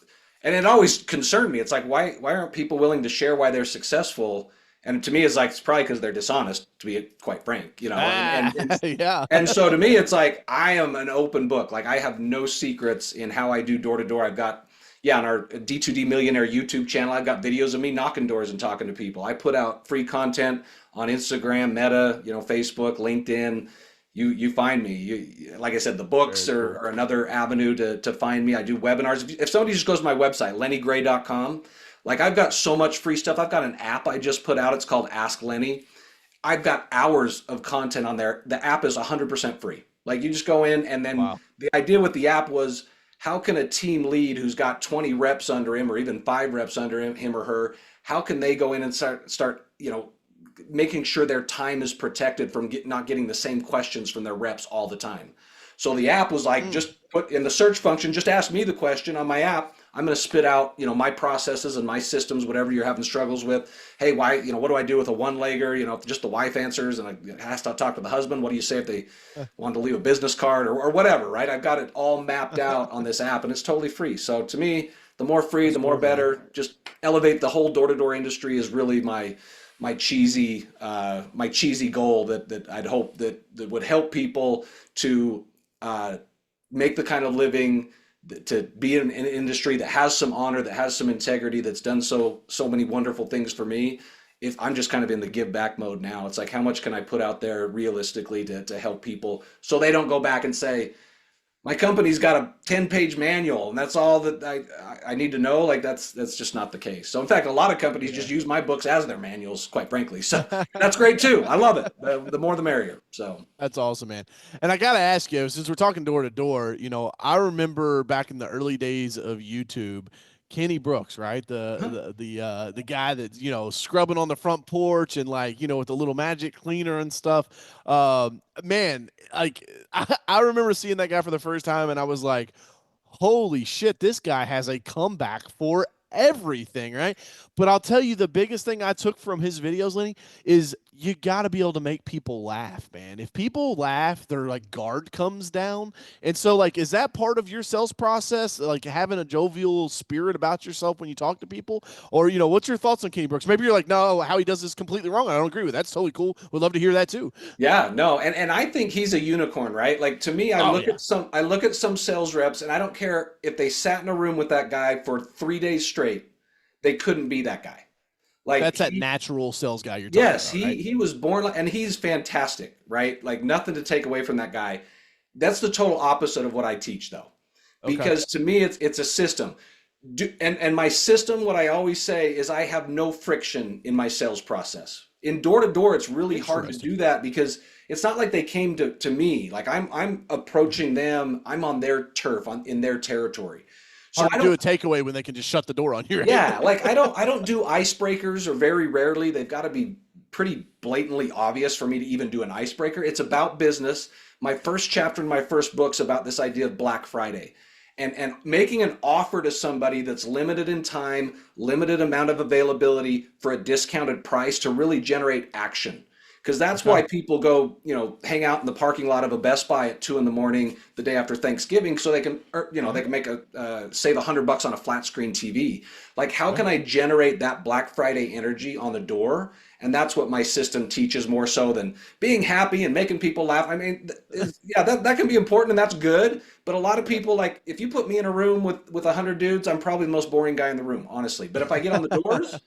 and it always concerned me. It's like, why aren't people willing to share why they're successful? And to me, it's like, it's probably because they're dishonest, to be quite frank,
Yeah.
And so to me, it's like, I am an open book. Like, I have no secrets in how I do door to door. I've got, on our D2D Millionaire YouTube channel, I've got videos of me knocking doors and talking to people. I put out free content on Instagram, Meta, Facebook, LinkedIn. You find me. Like I said, the books are another avenue to find me. I do webinars. If somebody just goes to my website, lennygray.com, like, I've got so much free stuff. I've got an app I just put out. It's called Ask Lenny. I've got hours of content on there. The app is 100% free. Like, you just go in, and then the idea with the app was, how can a team lead who's got 20 reps under him or even 5 reps under him or her, how can they go in and start making sure their time is protected from not getting the same questions from their reps all the time? So the app was like, just put in the search function, just ask me the question on my app. I'm going to spit out, my processes and my systems, whatever you're having struggles with. Hey, why, what do I do with a one-legger? If just the wife answers and I has to talk to the husband, what do you say if they want to leave a business card or whatever, right? I've got it all mapped out on this app, and it's totally free. So to me, the more free, the more better. Just elevate the whole door-to-door industry is really my cheesy goal that I'd hope that would help people to make the kind of living, to be in an industry that has some honor, that has some integrity, that's done so many wonderful things for me. If I'm just kind of in the give back mode now, it's like, how much can I put out there realistically to help people so they don't go back and say, my company's got a 10-page manual and that's all that I need to know. Like, that's just not the case. So in fact, a lot of companies just use my books as their manuals, quite frankly. So that's great too. I love it. The more the merrier. So
that's awesome, man. And I got to ask you, since we're talking door to door, I remember back in the early days of YouTube, Kenny Brooks, right? The guy that's, scrubbing on the front porch and with the little magic cleaner and stuff. Man, like I remember seeing that guy for the first time and I was like, holy shit, this guy has a comeback for everything, right? But I'll tell you, the biggest thing I took from his videos, Lenny, is you got to be able to make people laugh, man. If people laugh, their guard comes down. And so is that part of your sales process? Like having a jovial spirit about yourself when you talk to people? Or, what's your thoughts on Kenny Brooks? Maybe you're like, no, how he does this completely wrong. I don't agree with that. That's totally cool. Would love to hear that too.
Yeah, no. And I think he's a unicorn, right? Like, to me, I look at some sales reps, and I don't care if they sat in a room with that guy for 3 days straight, they couldn't be that guy. Like,
that's that natural sales guy you're talking about.
Yes, he was born, and he's fantastic, right? Like, nothing to take away from that guy. That's the total opposite of what I teach, though, because to me, it's a system. And my system, what I always say is, I have no friction in my sales process. In door to door, it's really hard to do that because it's not like they came to me. Like, I'm approaching them. I'm on their turf, in their territory.
So I do a takeaway when they can just shut the door on you. Right?
Yeah, like I don't do icebreakers, or very rarely. They've got to be pretty blatantly obvious for me to even do an icebreaker. It's about business. My first chapter in my first book's about this idea of Black Friday. And making an offer to somebody that's limited in time, limited amount of availability for a discounted price to really generate action. Because that's why people go, hang out in the parking lot of a Best Buy at 2 a.m. the day after Thanksgiving, so they can, they can make save $100 on a flat screen TV. Like, how can I generate that Black Friday energy on the door? And that's what my system teaches more so than being happy and making people laugh. I mean, yeah, that can be important and that's good. But a lot of people, like, if you put me in a room with 100 dudes, I'm probably the most boring guy in the room, honestly. But if I get on the doors,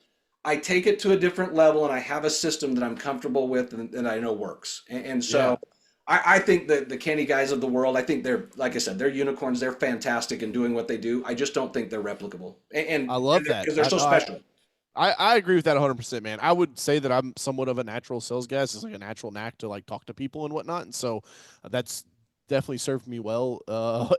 I take it to a different level and I have a system that I'm comfortable with and I know works. And
Yeah,
so I think that the Kenny guys of the world, I think they're, like I said, they're unicorns. They're fantastic in doing what they do. I just don't think they're replicable.
I
And
love that.
because they're so special.
I agree with that 100%, man. I would say that I'm somewhat of a natural sales guy. It's like a natural knack to like talk to people and whatnot. And so that's definitely served me well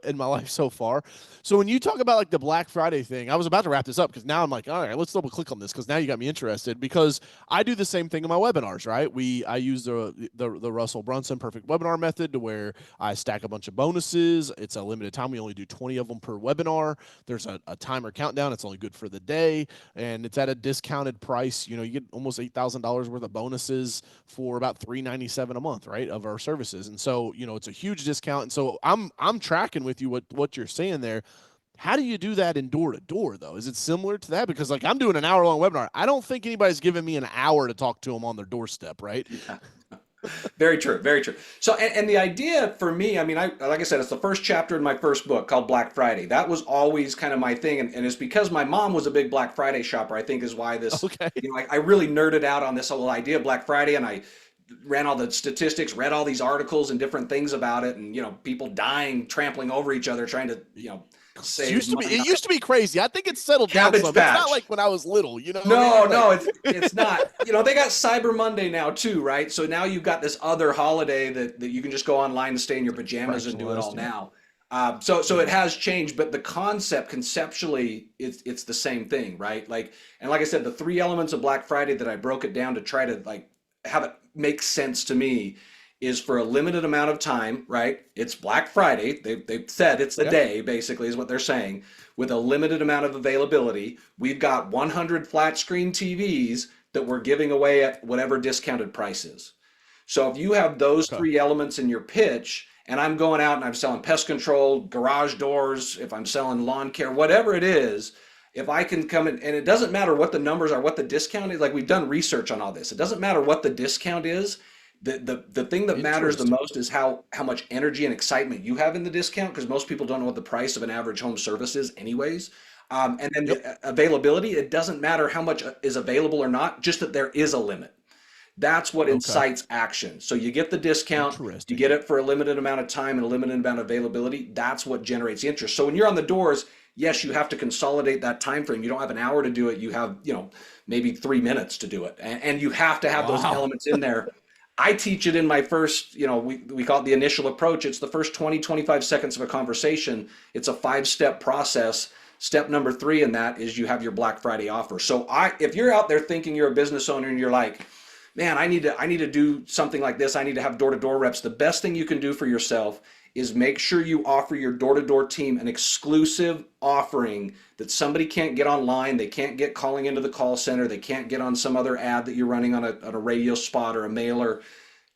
in my life so far. So when you talk about like the Black Friday thing, I was about to wrap this up because now I'm like, all right, let's double click on this because now you got me interested because I do the same thing in my webinars, right? I use the Russell Brunson perfect webinar method to where I stack a bunch of bonuses. It's a limited time. We only do 20 of them per webinar. There's a timer countdown. It's only good for the day and it's at a discounted price. You know, you get almost $8,000 worth of bonuses for about $397 a month, right, of our services. And so, you know, it's a huge discount. And so I'm tracking with you what you're saying there. How do you do that in door to door though? Is it similar to that? Because like I'm doing an hour long webinar. I don't think anybody's giving me an hour to talk to them on their doorstep, right?
Yeah. Very true, very true. So, and the idea for me, I mean, like I said, it's the first chapter in my first book called Black Friday. That was always kind of my thing, and it's because my mom was a big Black Friday shopper. I think is why this,
Okay.
you know, I really nerded out on this whole idea of Black Friday, and I ran all the statistics, read all these articles and different things about it, and you know, people dying, trampling over each other, trying to, you know,
It
save
used to be
money.
it used to be crazy. I think it's settled down
Cabbage
some. It's not
Patch.
like when I was little, you know what I
No,
mean?
no,
Like,
it's not. You know, they got Cyber Monday now too, right? So now you've got this other holiday that you can just go online and stay in your pajamas and do it all
fractionalized, yeah.
now. So
Yeah.
it has changed, but the concept conceptually it's the same thing, right? Like and like I said, the three elements of Black Friday that I broke it down to try to like have it make sense to me is for a limited amount of time, right? It's Black Friday. They've said it's the
Yeah.
day, basically, is what they're saying. With a limited amount of availability, we've got 100 flat screen TVs that we're giving away at whatever discounted price is. So if you have those
Okay.
three elements in your pitch, and I'm going out and I'm selling pest control, garage doors, if I'm selling lawn care, whatever it is, if I can come in, and it doesn't matter what the numbers are, what the discount is, like we've done research on all this. It doesn't matter what the discount is. The thing that matters the
Interesting.
most is how much energy and excitement you have in the discount, because most people don't know what the price of an average home service is anyways. And then
Yep.
the availability, it doesn't matter how much is available or not, just that there is a limit. That's what
Okay.
incites action. So you get the discount, you
Interesting.
get it for a limited amount of time and a limited amount of availability. That's what generates interest. So when you're on the doors, yes, you have to consolidate that time frame. You don't have an hour to do it. You have, you know, maybe 3 minutes to do it. And you have to have those
Wow.
elements in there. I teach it in my first, you know, we call it the initial approach. It's the first 20, 25 seconds of a conversation. It's a 5-step process. Step number 3 in that is you have your Black Friday offer. So if you're out there thinking you're a business owner and you're like, man, I need to do something like this. I need to have door-to-door reps. The best thing you can do for yourself is make sure you offer your door-to-door team an exclusive offering that somebody can't get online. They can't get calling into the call center. They can't get on some other ad that you're running on a radio spot or a mailer.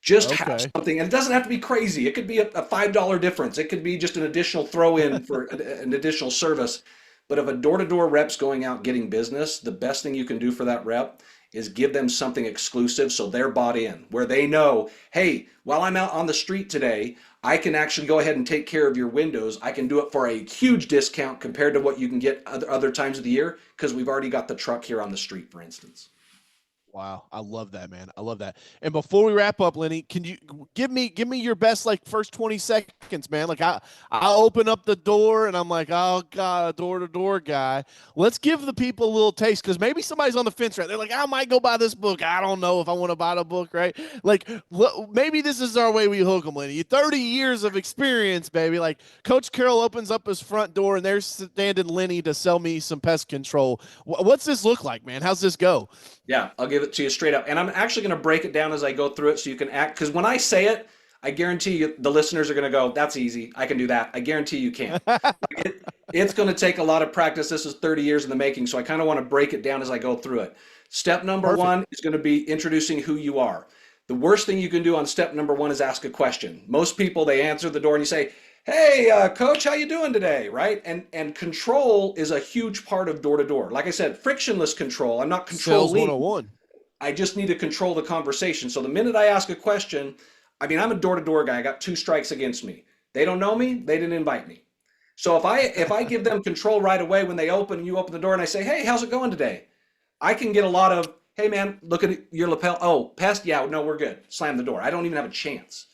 Just have
Okay.
something, and it doesn't have to be crazy. It could be a $5 difference. It could be just an additional throw in for an additional service. But if a door-to-door rep's going out getting business, the best thing you can do for that rep is give them something exclusive so they're bought in, where they know, hey, while I'm out on the street today, I can actually go ahead and take care of your windows. I can do it for a huge discount compared to what you can get other times of the year because we've already got the truck here on the street, for instance.
Wow, I love that, man. I love that. And before we wrap up, Lenny, can you give me your best like first 20 seconds, man? Like I open up the door and I'm like, oh God, a door to door guy. Let's give the people a little taste because maybe somebody's on the fence, right? They're like, I might go buy this book. I don't know if I want to buy the book, right? Like maybe this is our way we hook them, Lenny. 30 years of experience, baby. Like Coach Carroll opens up his front door and there's standing Lenny to sell me some pest control. What's this look like, man? How's this go?
Yeah, I'll give it to you straight up. And I'm actually going to break it down as I go through it so you can act. Because when I say it, I guarantee you the listeners are going to go, that's easy. I can do that. I guarantee you can. It's going to take a lot of practice. This is 30 years in the making. So I kind of want to break it down as I go through it. Step number
Perfect.
1 is going to be introducing who you are. The worst thing you can do on step number 1 is ask a question. Most people, they answer the door and you say, hey, coach, how you doing today? Right? And control is a huge part of door to door. Like I said, frictionless control. I'm not
Sales
controlling.
101.
I just need to control the conversation. So the minute I ask a question, I mean, I'm a door-to-door guy. I got 2 strikes against me. They don't know me. They didn't invite me. So if I give them control right away when they open and you open the door and I say, hey, how's it going today? I can get a lot of, hey man, look at your lapel. Oh, pest? Yeah, no, we're good. Slam the door. I don't even have a chance.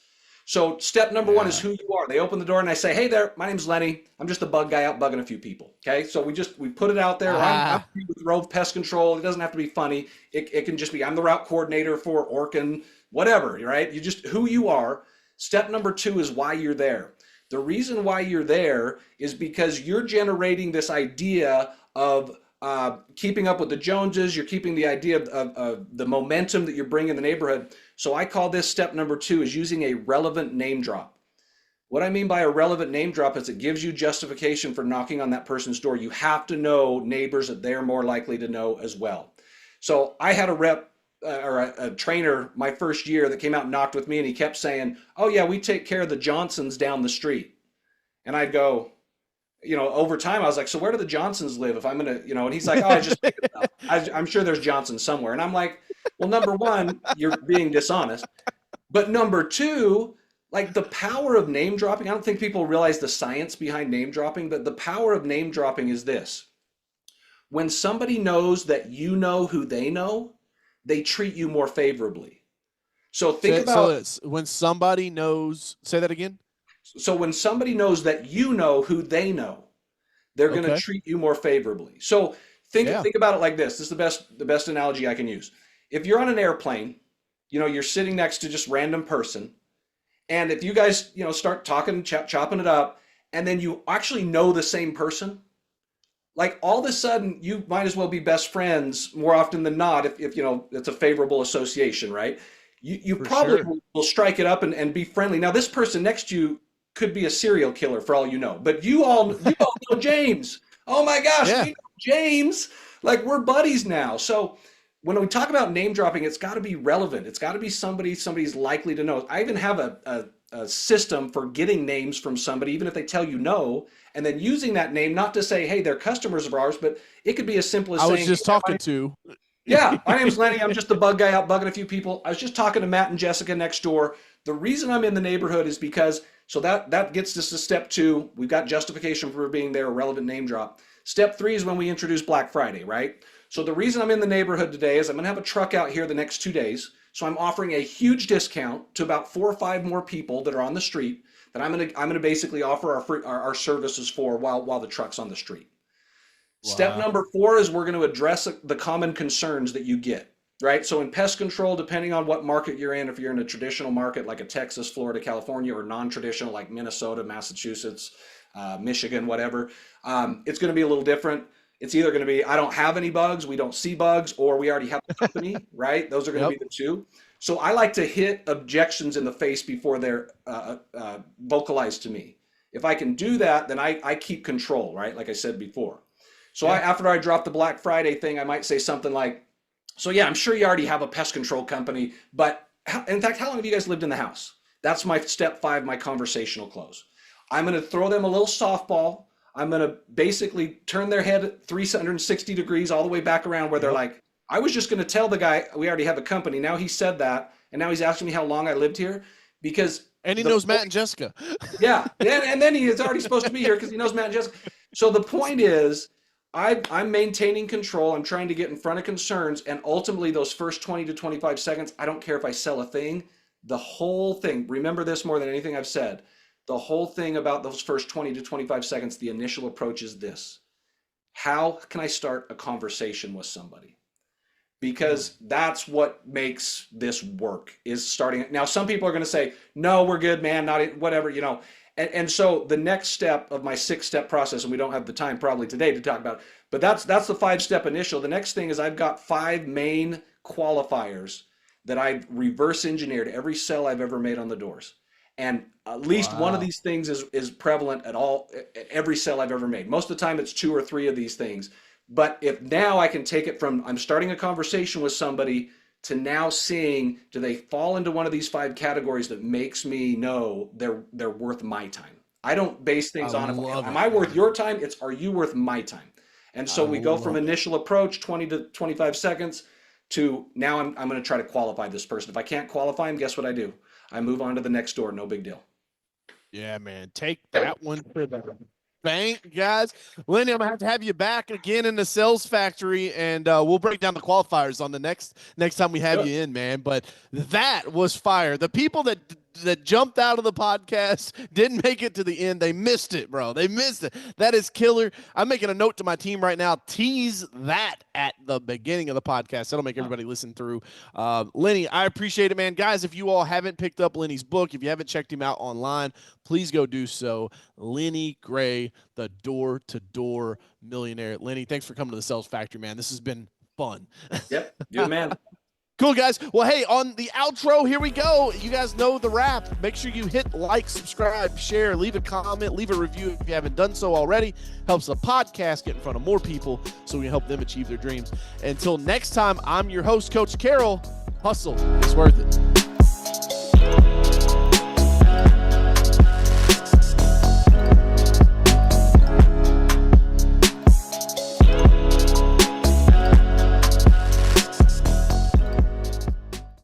So step number 1 is who you are. They open the door and I say, hey there, my name's Lenny. I'm just a bug guy out bugging a few people. Okay. So we put it out there. I'm with Rove Pest Control. It doesn't have to be funny. It can just be, I'm the route coordinator for Orkin, whatever, right? You just, who you are. Step number 2 is why you're there. The reason why you're there is because you're generating this idea of keeping up with the Joneses. You're keeping the idea of the momentum that you're bringing in the neighborhood. So I call this step number 2 is using a relevant name drop. What I mean by a relevant name drop is it gives you justification for knocking on that person's door. You have to know neighbors that they're more likely to know as well. So I had a rep or a trainer my first year that came out and knocked with me, and he kept saying, oh yeah, we take care of the Johnsons down the street. And I'd go, over time I was like, so where do the Johnsons live if I'm gonna, and he's like, oh, I just pick it up. I'm sure there's Johnsons somewhere. And I'm like, well, number 1, you're being dishonest. But number 2, like the power of name dropping, I don't think people realize the science behind name dropping, but the power of name dropping is this. When somebody knows that you know who they know, they treat you more favorably. So think about
when somebody knows, say that again.
So when somebody knows that you know who they know, they're going to treat you more favorably. So think about it like this. This is the best analogy I can use. If you're on an airplane, you're sitting next to just random person, and if you guys, start talking, chopping it up, and then you actually know the same person, like all of a sudden you might as well be best friends more often than not if it's a favorable association, right? You probably will strike it up and be friendly. Now this person next to you could be a serial killer for all you know, but you all know James. Oh my gosh, we know James. Like we're buddies now. So when we talk about name dropping, it's got to be relevant. It's got to be somebody's likely to know. I even have a system for getting names from somebody, even if they tell you no, and then using that name, not to say, hey, they're customers of ours, but it could be as simple as saying,
I was just talking to.
Yeah, my name's Lenny. I'm just the bug guy out bugging a few people. I was just talking to Matt and Jessica next door. The reason I'm in the neighborhood is because, so that gets us to step 2. We've got justification for being there, a relevant name drop. Step 3 is when we introduce Black Friday, right? So the reason I'm in the neighborhood today is I'm going to have a truck out here the next 2 days. So I'm offering a huge discount to about 4 or 5 more people that are on the street that I'm going to basically offer our services for while the truck's on the street. Wow. Step number 4 is we're going to address the common concerns that you get, right? So in pest control, depending on what market you're in, if you're in a traditional market like a Texas, Florida, California, or non-traditional like Minnesota, Massachusetts, Michigan, whatever, it's going to be a little different. It's either going to be, I don't have any bugs, we don't see bugs, or we already have a company, right? Those are going to be the 2. So I like to hit objections in the face before they're vocalized to me. If I can do that, then I keep control, right? Like I said before. So after I drop the Black Friday thing, I might say something like, so yeah, I'm sure you already have a pest control company, but in fact, how long have you guys lived in the house? That's my step 5, my conversational close. I'm going to throw them a little softball. I'm going to basically turn their head 360 degrees all the way back around where they're like, I was just going to tell the guy we already have a company. Now he said that, and now he's asking me how long I lived here because
and he knows Matt and Jessica.
Yeah, and then he is already supposed to be here because he knows Matt and Jessica. So the point is, I'm maintaining control. I'm trying to get in front of concerns, and ultimately those first 20 to 25 seconds, I don't care if I sell a thing. The whole thing, remember this more than anything I've said, the whole thing about those first 20 to 25 seconds, the initial approach is this. How can I start a conversation with somebody? Because that's what makes this work, is starting. Now, some people are going to say, no, we're good, man, not whatever, And so the next step of my 6-step process, and we don't have the time probably today to talk about, but that's the 5-step initial. The next thing is I've got 5 main qualifiers that I've reverse engineered every sell I've ever made on the doors. And at least one of these things is prevalent at every sell I've ever made. Most of the time it's 2 or 3 of these things. But if now I can take it from I'm starting a conversation with somebody to now seeing, do they fall into one of these 5 categories that makes me know they're worth my time? I don't base things on, am I worth your time? It's, are you worth my time? And so we go from initial approach, 20 to 25 seconds, to now I'm going to try to qualify this person. If I can't qualify him, guess what I do? I move on to the next door. No big deal.
Yeah, man. Take that one for the bank, guys. Lenny, I'm gonna have you back again in the sales factory, and we'll break down the qualifiers on the next time we have you in, man. But that was fire. The people that jumped out of the podcast didn't make it to the end. They missed it, bro. They missed it. That is killer. I'm making a note to my team right now. Tease that at the beginning of the podcast. That'll make everybody listen through. Lenny, I appreciate it, man. Guys, if you all haven't picked up Lenny's book, if you haven't checked him out online, please go do so. Lenny Gray, the Door Millionaire. Lenny, thanks for coming to the Sales Factory, man. This has been fun.
Yep, good man.
Cool, guys. Well, hey, on the outro, here we go. You guys know the rap. Make sure you hit like, subscribe, share, leave a comment, leave a review if you haven't done so already. Helps the podcast get in front of more people so we can help them achieve their dreams. Until next time, I'm your host, Coach Carroll. Hustle. It's worth it.